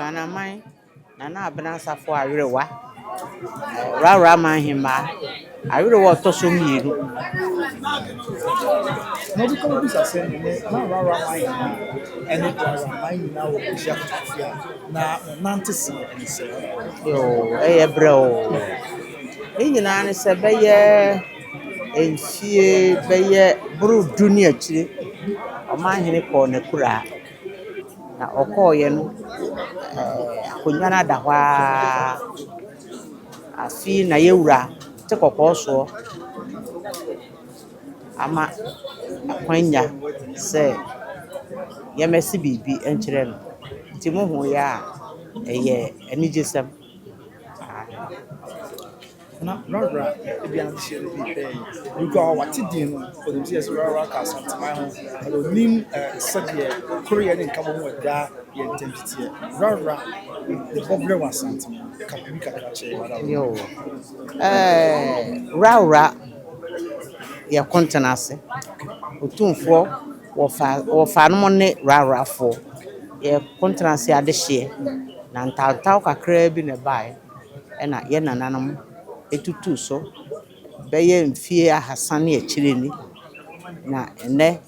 Ghana man na Nyansafo awerewa Woraworamanhene awerewa toso mienu No bi ko bi sa se ne na rara mai ene rara mai na wo bia kofia na nante si ene se yo brɛ ni nyina ne sɛ bɛyɛ enfie bɛyɛ buru dunia chire ɔmanhene kɔ na kura na ɔkɔɔyɛ no akonnwa na da hɔ afi na yɛwura te kɔkɔɔ soɔ ama akwanya sɛ yɛmɛsi biribi nkyerɛ no nti mo hu ya ɛyɛ anigyesɛm na rara e bia na share bi pe you go what din no for them say rara ka santima ho and nim sade korea ne nka mo da ye intensity rara the problem was santima ka bi ka che wala yo Woraworamanhene yɛ kontena ase Otumfuo wɔfa no ne Woraworafoɔ yɛ kontena ase adehyeɛ na ntaw kakra bi na bae ɛna yɛ nananom etutu so bɛyɛ mfie ahasa ne akyire ni na ɛnɛ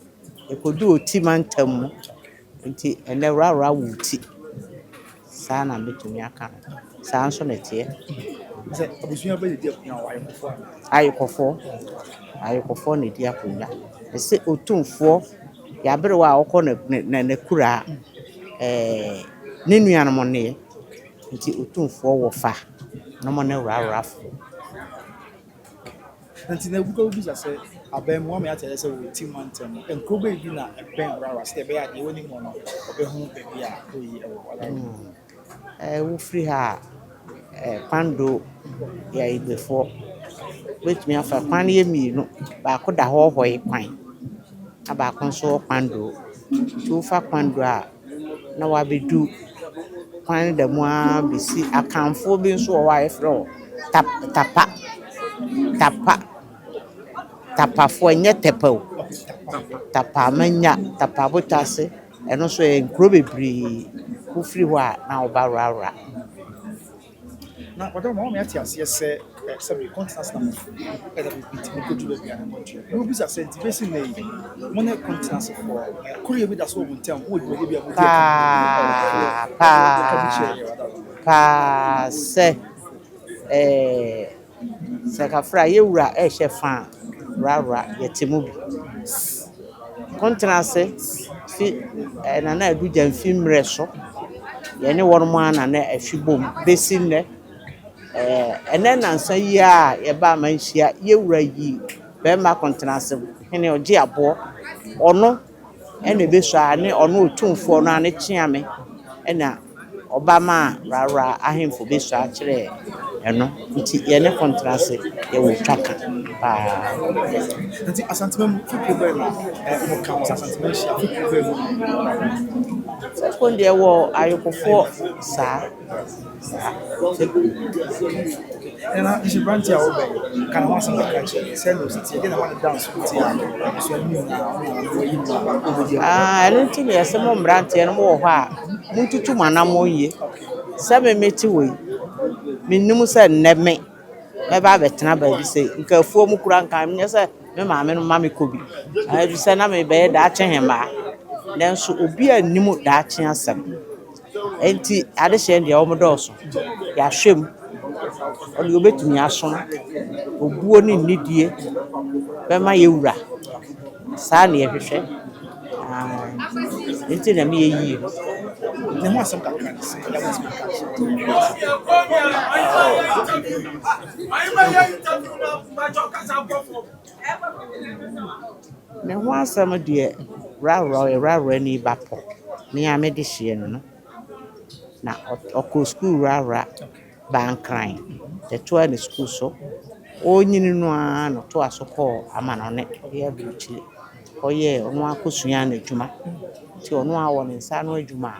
ekodu oti mantam mu nti ɛnɛ Woraworamanhene wo ti saa na metumi aka saa nso na ɛteɛ se abusuya ba di akuna wa ayekɔfoɔ na di akonnwa ɛsɛ Otumfuo yɛaberewa a ɔkɔ na kura ne nuanom ne nti Otumfuo wɔfa no mo ne Woraworafoɔ nti na buko bi sa se abem mo me atele se wo team mantem enko be bi na ben rara se be ya de woni mo no obehu be bi a oyi e wo wala wo free ha kwando ya ibefo wetumi afa kwan ye mienu baako da hɔ hɔ kwan na baako nso kwando tu fa kwando a na wabedu kwan da mu a bisi akanfo bi nso wɔ hɔ frɛ tapafo nye tepa o tapa manya tapa botase ɛno so nkuro bebree wo free hɔ a na wo ba Woraworamanhene na wada mo me atiase se se be continents na mo e da be ti ko tulo bia na mo tue no bi sa se ti be si na yi mo na continents for korea bi da so mo ntem wo di bia mo pa se kafra yewura ehye fa Woraworamanhene yetemu bi continents fi na na adu jamfi mre so ye ne won mo ana na afibom besi nne ene nansa yi a ye ba manhia yewura yi be ma continents hene oje abo ono ene beso ane ono Otumfuo no ane kyeame ena obama Woraworamanhene ahemfo beso a kire eno nti ye ne contrast ye wo twaka pa nti asantima fu problem mo kan asantima hia fu problem second ye wo ayokofo sa na isi branch a wo be kan ho asan ka che se no siti de na one dance siti a so ni na eno nti ne yese mo mbrante no mo wo hɔ a muntutu manamo yie se me meti wei minnim se nneme me ba betena ba bi se nkafuo mu kura nkan me se me maame no mame kobi adu se na me be da akye hema nanso obi annim da akye asem enti ade hye ndia wo mdɔso ya hwem ɔde obetumi aso obuo ne nidie be ma yewura saa na yehwehwɛ enti na me yi ne mo asem ka kan se ya mo ka me ho asem de Woraworamanhene ni bapo me ya me de hye no na ɔkɔ school Woraworamanhene bankran the to any school so onyini no a no to asokɔ amanone ye bruchi oye ono akosua na adwuma ti ono a wɔ ne nsa no adwuma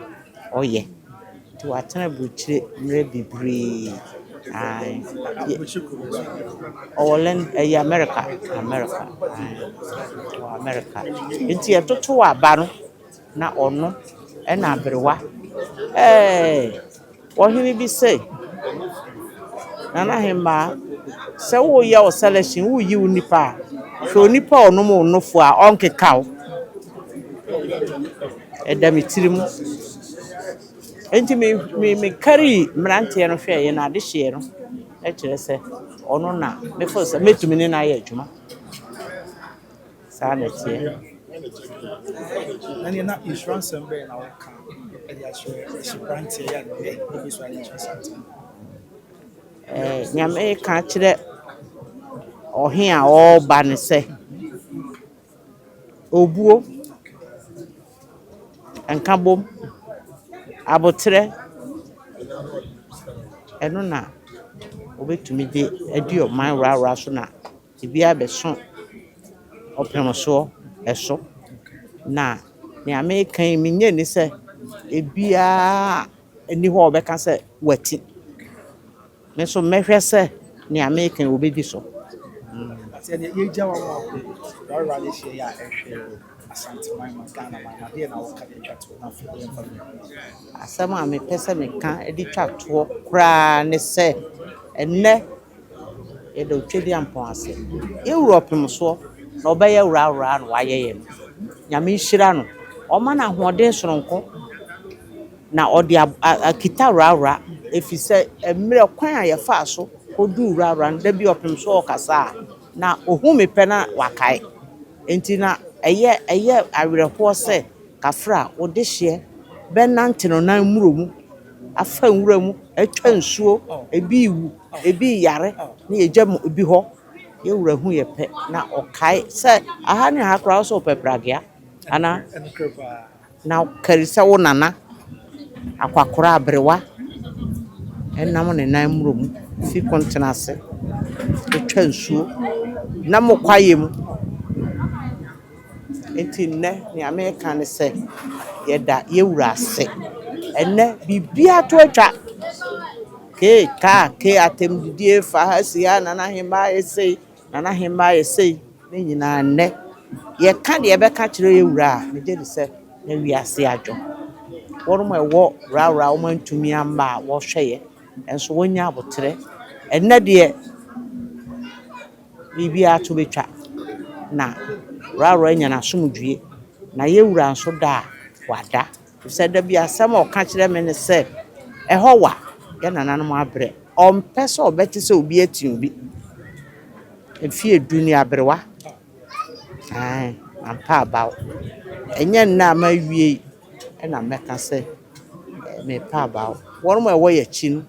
oye ti watena bruchi mre bibiri Oland America nti etoto aba no na ono na aberewa Ohini bi say Nana Hemba se wo ye o selection wo yi unipa so nipa onom onofo a onkekaw edam tirimu enti me carry mrante no hwe ye na de hye no e kire se ono na me fo se metumi ni na ye adwuma sa na tie And you're not insurance and being our car. And you're sure it's brand here and maybe so I insurance. nyame ka kire ohe a o ba ne se obuo enkabom abotre eno na obetumi de adi o man ra so na ebia beso opremoso eso na nyame kan mi nye ni se ebia eni ho obeka se wati me so mehwe se nyame kan obedi so Ati ye jawa mo ra this year ya ehwe asante man Ghana man dey na wo ka dey chat na for dem family. asama me pese me kan edi twato kra ne se enne e do twedi ampon ase Europe mso na obeye wura no wayeye no nyame hira no o ma na hoden soronko na odi akita wura efise emre kwan a ye fa so odu wura nda bi opemso okasa na ohumi pe na wakai enti na eye awerehwo se kafra ode hye benante no nan muromu afa nwuramu atwa nsuo ebi iwu ebi yare na yejam ebi ho ye wurahu ye pe na okai se aha ne ha kra so pepragea ana na karisa wo nana akwakora abrewa enam ne nan muromu fi kontenase atwa nsuo na mokwayem enti ne America ne se yeda ye wura ase enne bibia to atwa ke atem didie fa hasia Nana Hemba esei ne nyina ne ye ka de be ka kire ye wura me je de se na wi ase adwo worum ewo ra o mantumi amba wo hweye enso wonya abotre enne de bibia to betwa na ra nya na somdue na ye wura nso da wada se da bia asem o ka kire me ne se ehowa ya nananom abre ompese obeti se obi atin obi efie duni abrewa ampa abaw enye na ma wie na meka se me pa abaw worum ewo ya chi no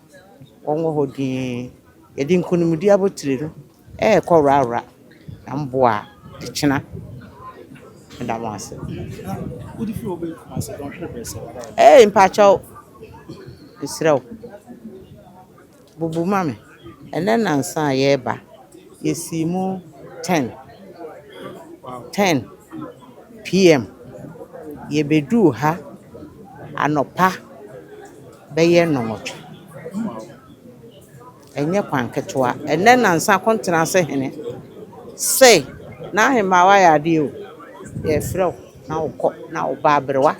wonwo hodin yedi nkonimdi abotire no ko ra na mboa china nda mo ase Udi fi obe kuma se don hwe bese mpacho isrew bubu mame ene nansa ye ba yesimu 10 PM ye bedu ha anopa beye nomotwe enye kwanketwa ene nansa kontena se hene se na hema wa ya de o ye frew na ukọ na uba abrewa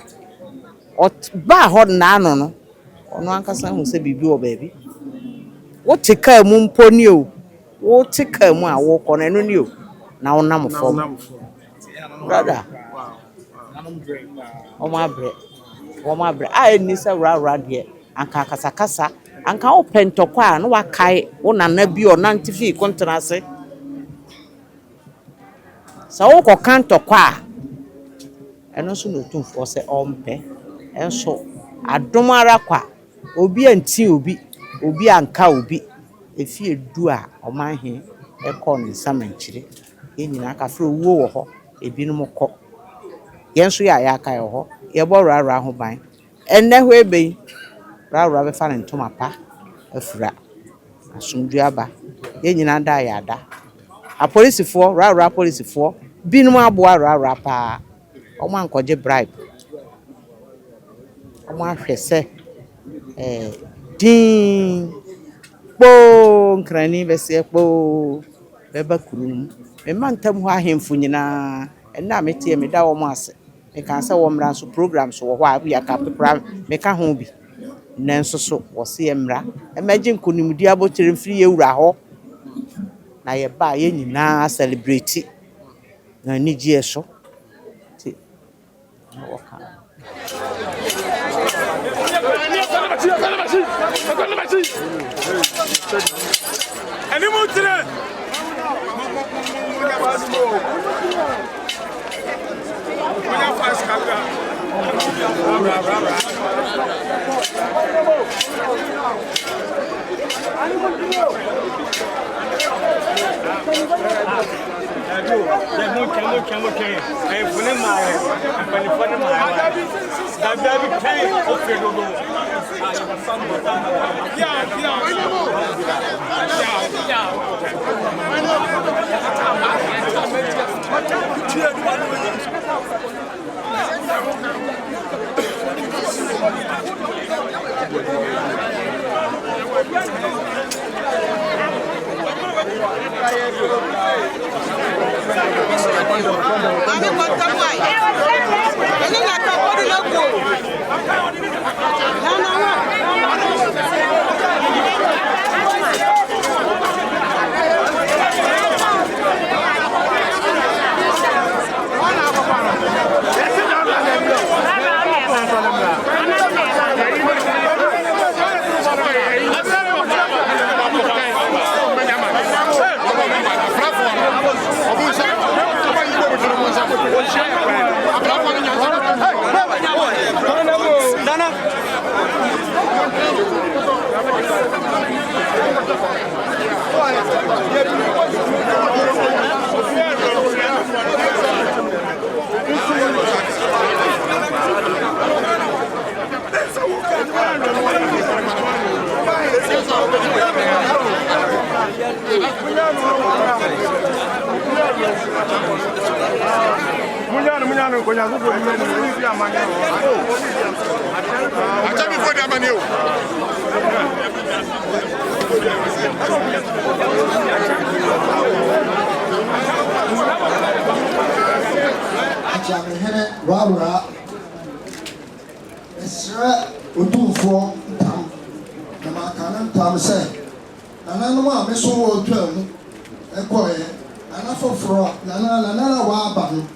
ot ba ho na ano no ono ankasa hu se bibi o baabi wo tika mu mponi o wo tika mu a wo kọ na eno ni o na wonam fom brother Oma abre a eni se wura de anka kasakasa anka wo pentokwa na wakai wo nana bi o nantifi kontrase sa wo kọ kantokwa eno so no Otumfuo se ompe enso adomara kwa obi anti obi anka obi efie du a omanhe ekọ ne samanchire enyina ka fro wuo wo ho ebinum kọ yenso ya aka yo ho ye bo ra ho ban enne ho ebe ra be fa ne ntoma pa afura asumdu aba yenyina da ya da a policefo ra policefo binum aboa ra pa omo ankoje bribe omo ahwese din po nkrani bese po beba kurum me mantam ho ahemfo nyina enna metie me da wo mo ase me kan se wo mra so programs wo ho Appiah ka pepra me ka ho bi nanso so wɔse emra emerging konimdi abotire mfiri ewura ho na ye ba ye nyina celebrate na ni gie so ti waka Woraworamanhene Wawura Esra Otumfuo tam na makana tam se nananom a meso wo twam ekoye anafoforo nana wa aba no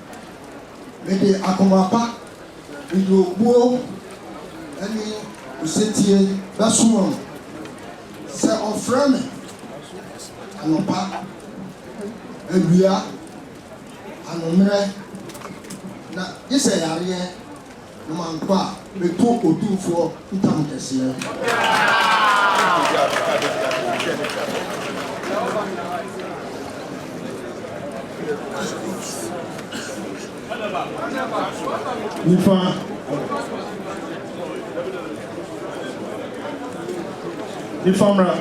me de akomapa video buo ani usetie basumo se oframe anopa awia anomre na yese yare no mankwa beto Otumfuo ntam kese Nifamra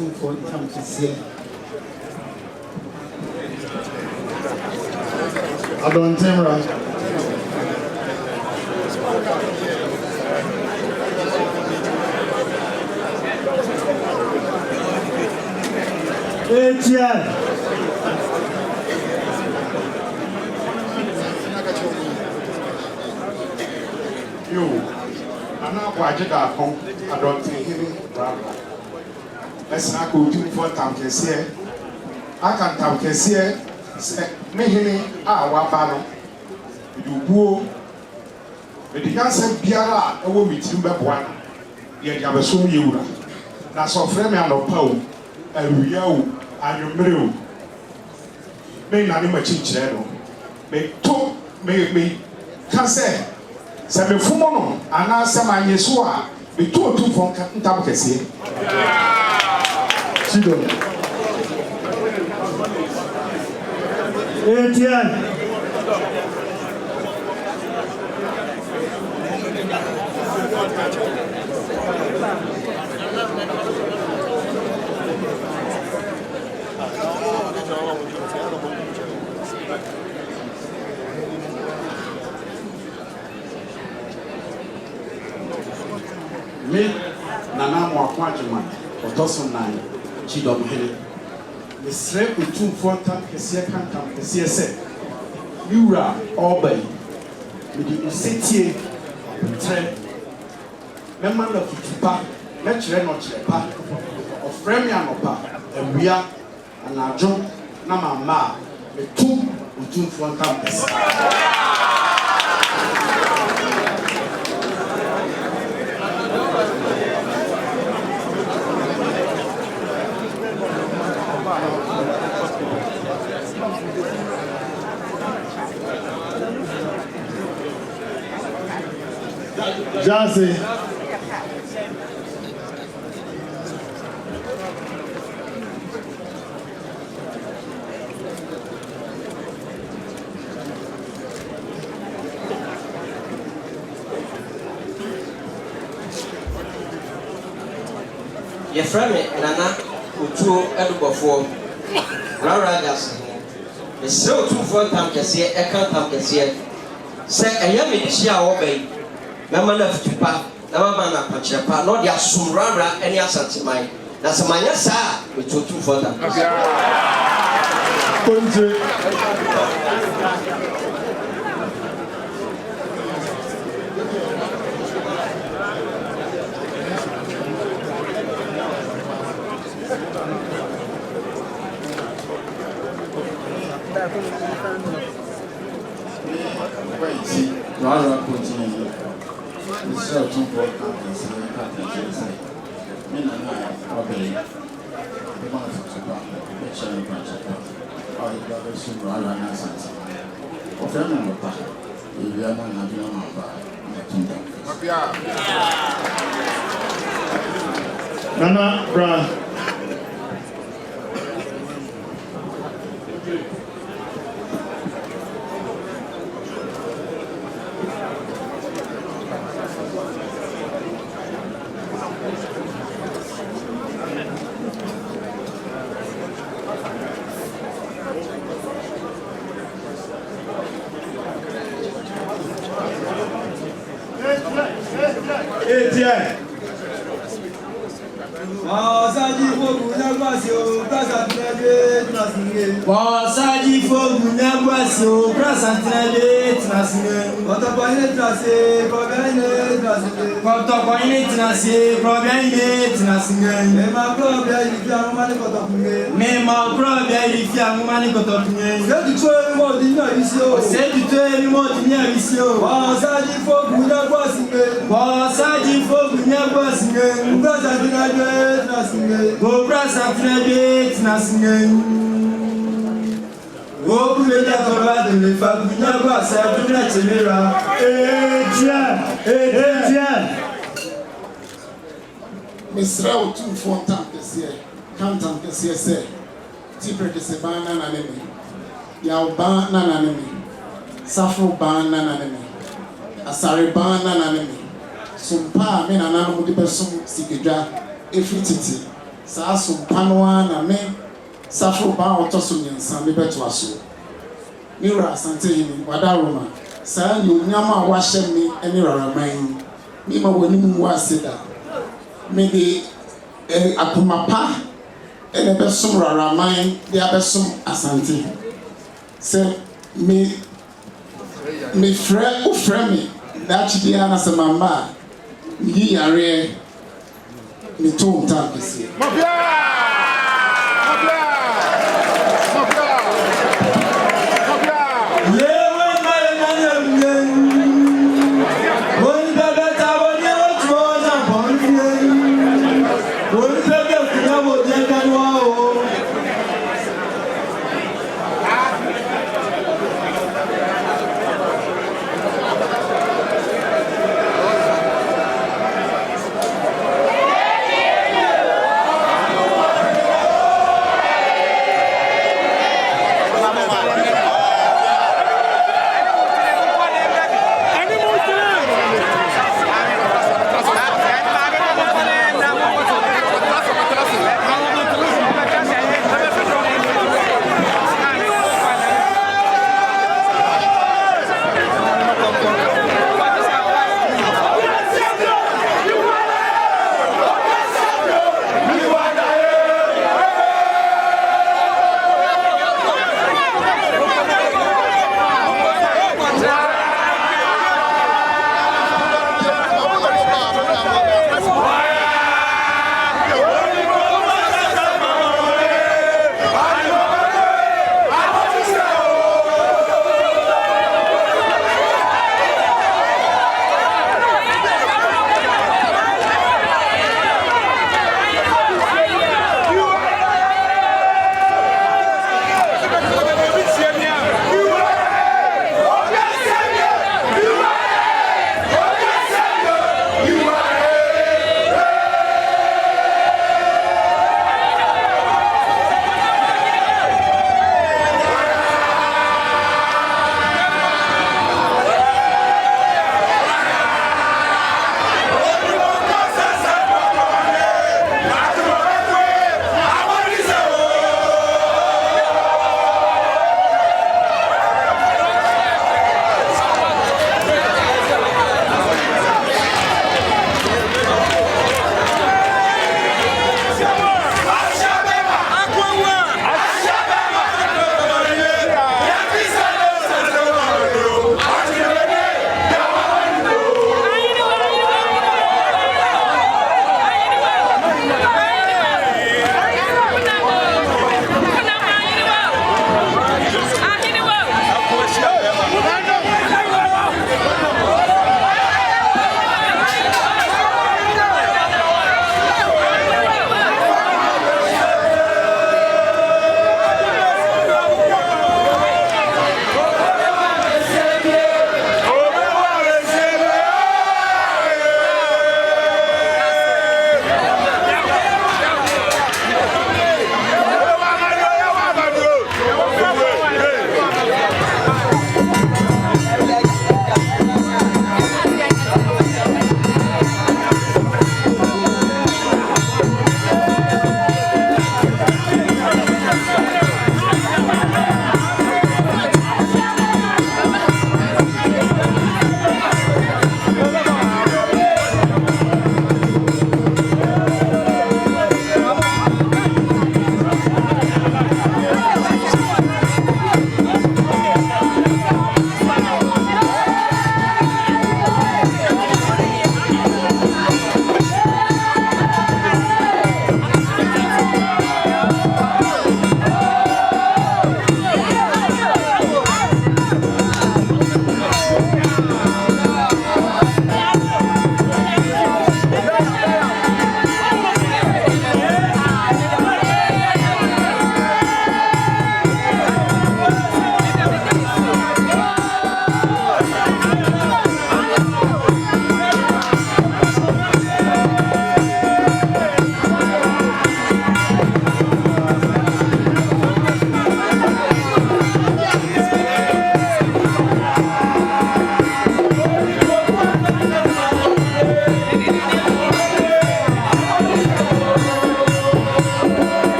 Otumfuo ntam kese Adontemra Etienne yo ana kwaje da kon Adontemra bravo esna ko Otumfuo ntam kese aka ntam kese mehene a waba no dubuo medikanse biara ewo mitim beboa ye diabeso yewura na so frame anopa o awia o anwumre o me na ne machichire no me to me kase se me fumo no ana se manyeso a me to Otumfuo ntam kese Sido Etienne me Nana Mwakwajiman, Otosunan, Chidom Henry. The strength between 4 times a second time, the CSA. Yura, Obey, with the city, train. Member of Tupa, let's run not Chepa, of Fremianopa, and we are, and our job, Namama, the 2 Otumfuo campus. Jazzy. Your friend Nana Otumfuo Edubofo Rarajas. The so 2 4 times can see a can't come can see. Say a young Medicine obey. Mama left to pa, Namana Pachepa, not your Sumrara, any assent mine. That's a mania, sir, with 2 for them. Rara continue. This is Otumfuo campus. Me na obey. The man of Tupa, the chairman Pachepa. All the brothers who Rara Nyansapo. Of them on the path. We are not having a mamba. Nana Bra. Wasaji fogu nyabwasio prasantinale tinasine Kotokoine tinase probiaine tinasine Mema probia ilifia mumani kotokunye Sedu tue mimo dinya visio Wasaji fogu nyabwasine prasantinale tinasine Wobu meja toba de le fabunya kwa sa tuna chemera Etienne Misra Otumfuo Kantam kesiye se Tipre kese bana na neme Yao bana na neme Safro bana na neme Asare bana na neme Sumpa me na nanu mudi besum sikidwa Efrititi Sa sumpa noa na me Safro ba otoso nyansa me beto aso Nira asante hini wada Roma Sa ni onyama wahye me eni raraman Ni ma wani mu waseda Me de akumapa ene besum raraman de abesum asante Se me frɛ me da chidi ana se mama yi yare me to nta kesi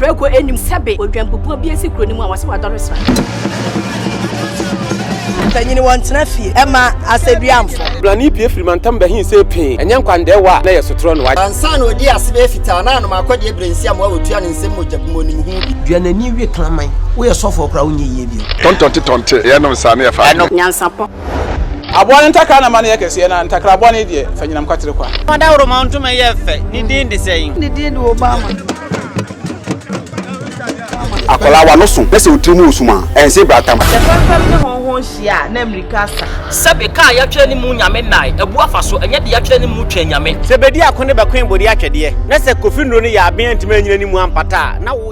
Preko enim sebe odwampopo bi esi kroni mu a wase wadore sra Panyini wantena fie. Emma aseduamfo. Blani pie firi mantam behin se pin. Enye nkwande wa na yesotro no wa. Ansa na odi asebe fita na no makode ebrensi am wa wotua ne nsem mojabimo nim hu. Duanani wie klaman. Wo ye sofo kra wo nye yie bio. Tontonte ye no nsa na ye fa. Nyansapo. Aboa ntakra na mane yakese na ntakra aboa ne de fanyinam kwatere kwa. Mada Roma ntuma ye fe. Ni din de sey. Ni din de Obama. Akola wa no so pese otrimu osuma ense bratam. The family honhon hia na America sa. Sebe ka ya twa ni mu nyame nai. Ebu afaso enye de ya twa ni mu twa nyame. Sebedi akone be kwen bodi atwede. Na se kofi nro ne ya aben ntime nyina ni mu ampata na wo